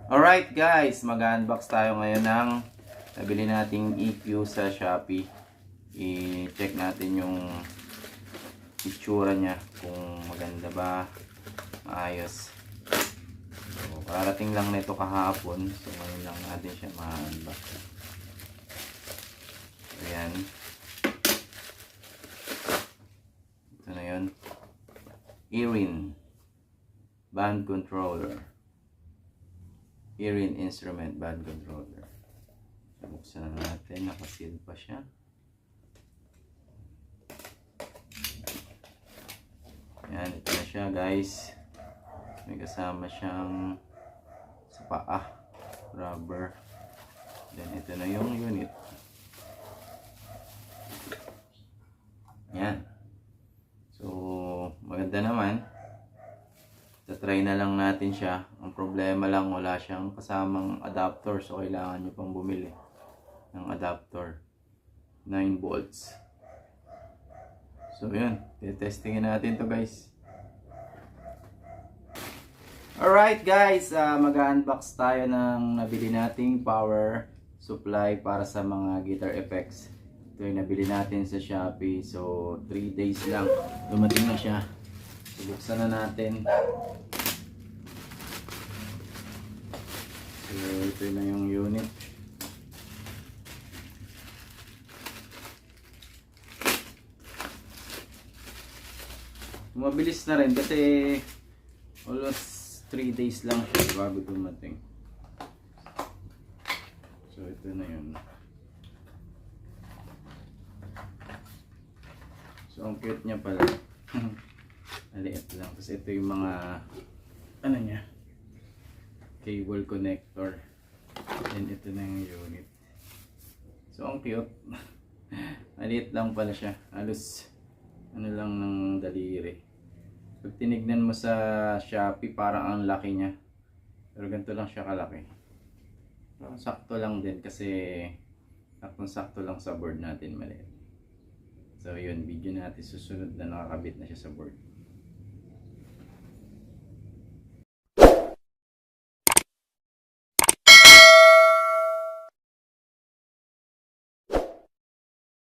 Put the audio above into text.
Alright guys, mag-unbox tayo ngayon ng nabili nating EQ sa Shopee. I-check natin yung itsura niya, kung maganda ba, maayos. So, karating lang nito kahapon, so ngayon lang natin siya ma-unbox. Ayan. Ito na yun. Erin Band Controller. Erin Instrument Band Controller. Buksan na natin. Nakaseal pa siya. Ayan, ito na siya guys. May kasama siyang sa paa, rubber. Then ito na yung unit. Ayan. So, maganda naman. Tatry na lang natin siya. Ang problema lang, wala siyang kasamang adapter. So, kailangan nyo pang bumili ng adapter. 9 volts. So, yun. Testingin natin to guys. Alright guys. Mag-unbox tayo ng nabili nating power supply para sa mga guitar effects. Ito yung nabili natin sa Shopee. So, 3 days lang. Dumating na siya. Buksan na natin. So, ito na yung unit. Mabilis na rin kasi almost 3 days lang siya bago dumating. So, ito na yun. So, ang cute niya pala. Maliit lang. Tapos ito yung mga ano niya, cable connector. And ito na yung unit. So ang cute. Maliit lang pala siya. Halos ano lang ng daliri. Pag tinignan mo sa Shopee, parang ang laki niya. Pero ganito lang siya kalaki. Sakto lang din kasi sakto lang sa board natin, maliit. So yun, video natin susunod na nakakabit na siya sa board.